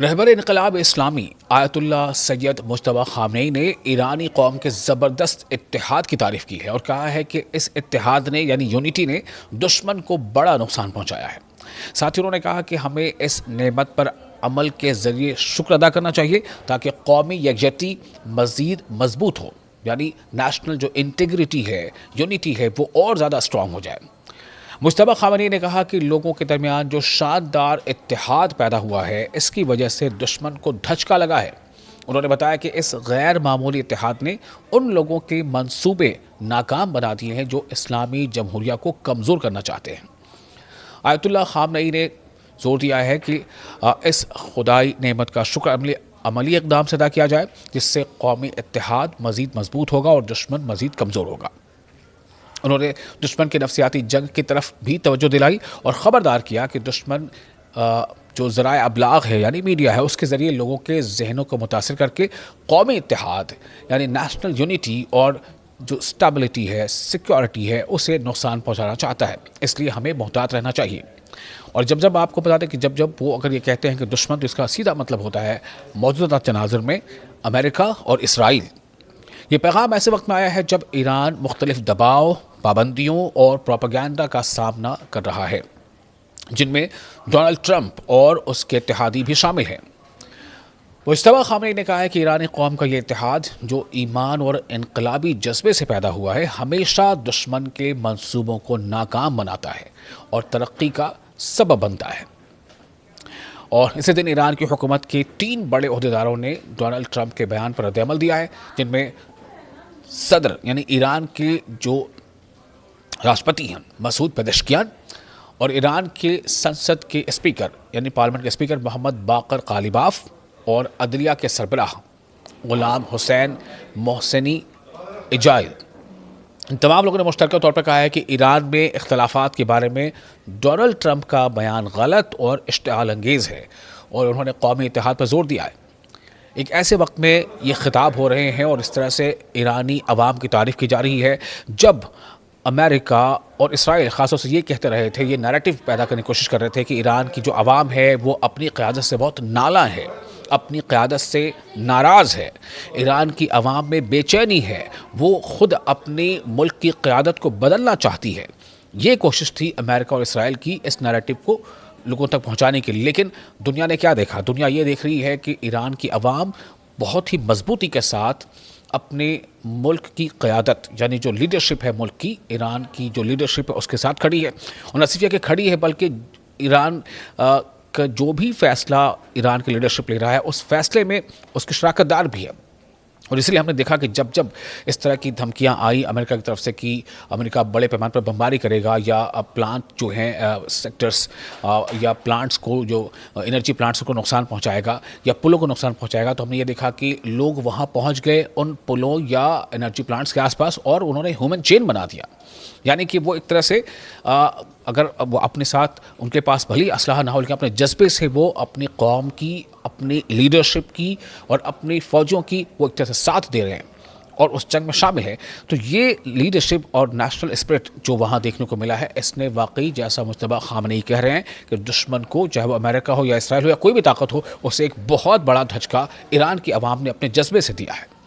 رہبر انقلاب اسلامی آیت اللہ سید مجتبی خامنئی نے ایرانی قوم کے زبردست اتحاد کی تعریف کی ہے اور کہا ہے کہ اس اتحاد نے یعنی یونٹی نے دشمن کو بڑا نقصان پہنچایا ہے۔ ساتھ ہی انہوں نے کہا کہ ہمیں اس نعمت پر عمل کے ذریعے شکر ادا کرنا چاہیے تاکہ قومی یکجہتی مزید مضبوط ہو، یعنی نیشنل جو انٹیگریٹی ہے، یونٹی ہے، وہ اور زیادہ اسٹرانگ ہو جائے۔ مجتبی خامنئی نے کہا کہ لوگوں کے درمیان جو شاندار اتحاد پیدا ہوا ہے اس کی وجہ سے دشمن کو دھچکا لگا ہے۔ انہوں نے بتایا کہ اس غیر معمولی اتحاد نے ان لوگوں کے منصوبے ناکام بنا دیے ہیں جو اسلامی جمہوریہ کو کمزور کرنا چاہتے ہیں۔ آیت اللہ خامنئی نے زور دیا ہے کہ اس خدائی نعمت کا شکر عملی اقدام سے ادا کیا جائے جس سے قومی اتحاد مزید مضبوط ہوگا اور دشمن مزید کمزور ہوگا۔ انہوں نے دشمن کے نفسیاتی جنگ کی طرف بھی توجہ دلائی اور خبردار کیا کہ دشمن جو ذرائع ابلاغ ہے یعنی میڈیا ہے اس کے ذریعے لوگوں کے ذہنوں کو متاثر کر کے قومی اتحاد یعنی نیشنل یونٹی اور جو اسٹیبلٹی ہے، سیکیورٹی ہے، اسے نقصان پہنچانا چاہتا ہے۔ اس لیے ہمیں محتاط رہنا چاہیے۔ اور جب آپ کو بتا دیں کہ جب وہ اگر یہ کہتے ہیں کہ دشمن، تو اس کا سیدھا مطلب ہوتا ہے موجودہ تناظر میں امریکہ اور اسرائیل۔ یہ پیغام ایسے وقت میں آیا ہے جب ایران مختلف دباؤ، پابندیوں اور پروپیگنڈا کا سامنا کر رہا ہے جن میں ڈونلڈ ٹرمپ اور اس کے اتحادی بھی شامل ہیں۔ مجتبی خامنئی نے کہا ہے کہ ایرانی قوم کا یہ اتحاد جو ایمان اور انقلابی جذبے سے پیدا ہوا ہے ہمیشہ دشمن کے منصوبوں کو ناکام بناتا ہے اور ترقی کا سبب بنتا ہے۔ اور اسی دن ایران کی حکومت کے 3 بڑے عہدیداروں نے ڈونلڈ ٹرمپ کے بیان پر رد عمل دیا ہے، جن میں صدر یعنی ایران کے جو راشٹرپتی ہیں مسعود پزشکیان اور ایران کے سنسد کے اسپیکر یعنی پارلیمنٹ کے اسپیکر محمد باقر قالیباف اور عدلیہ کے سربراہ غلام حسین محسنی اجائل۔ ان تمام لوگوں نے مشترکہ طور پر کہا ہے کہ ایران میں اختلافات کے بارے میں ڈونلڈ ٹرمپ کا بیان غلط اور اشتعال انگیز ہے اور انہوں نے قومی اتحاد پر زور دیا ہے۔ ایک ایسے وقت میں یہ خطاب ہو رہے ہیں اور اس طرح سے ایرانی عوام کی تعریف کی جا رہی ہے جب امریکہ اور اسرائیل خاص طور سے یہ کہتے رہے تھے، یہ نیریٹو پیدا کرنے کی کوشش کر رہے تھے کہ ایران کی جو عوام ہے وہ اپنی قیادت سے بہت نالاں ہے، اپنی قیادت سے ناراض ہے، ایران کی عوام میں بے چینی ہے، وہ خود اپنی ملک کی قیادت کو بدلنا چاہتی ہے۔ یہ کوشش تھی امریکہ اور اسرائیل کی اس نیریٹو کو لوگوں تک پہنچانے کے لیے، لیکن دنیا نے کیا دیکھا؟ دنیا یہ دیکھ رہی ہے کہ ایران کی عوام بہت ہی مضبوطی کے ساتھ اپنے ملک کی قیادت یعنی جو لیڈرشپ ہے ملک کی، ایران کی جو لیڈرشپ ہے اس کے ساتھ کھڑی ہے، اور نہ صرف یہ کہ کھڑی ہے بلکہ ایران کا جو بھی فیصلہ ایران کی لیڈرشپ لے رہا ہے اس فیصلے میں اس کی شراکت دار بھی ہے۔ اور اس لیے ہم نے دیکھا کہ جب اس طرح کی دھمکیاں آئی امریکہ کی طرف سے کہ امریکہ بڑے پیمانے پر بمباری کرے گا یا پلانٹ جو ہیں سیکٹرز یا پلانٹس کو جو انرجی پلانٹس کو نقصان پہنچائے گا یا پلوں کو نقصان پہنچائے گا، تو ہم نے یہ دیکھا کہ لوگ وہاں پہنچ گئے ان پلوں یا انرجی پلانٹس کے آس پاس اور انہوں نے ہیومن چین بنا دیا۔ یعنی کہ وہ ایک طرح سے اگر وہ اپنے ساتھ ان کے پاس بھلی اسلحہ نہ ہو لیکن اپنے جذبے سے وہ اپنی قوم کی، اپنی لیڈرشپ کی اور اپنی فوجوں کی وہ ایک طرح سے ساتھ دے رہے ہیں اور اس جنگ میں شامل ہے۔ تو یہ لیڈرشپ اور نیشنل اسپرٹ جو وہاں دیکھنے کو ملا ہے اس نے واقعی جیسا مجتبی خامنئی کہہ رہے ہیں کہ دشمن کو چاہے وہ امریکہ ہو یا اسرائیل ہو یا کوئی بھی طاقت ہو اسے ایک بہت بڑا دھچکا ایران کی عوام نے اپنے جذبے سے دیا ہے۔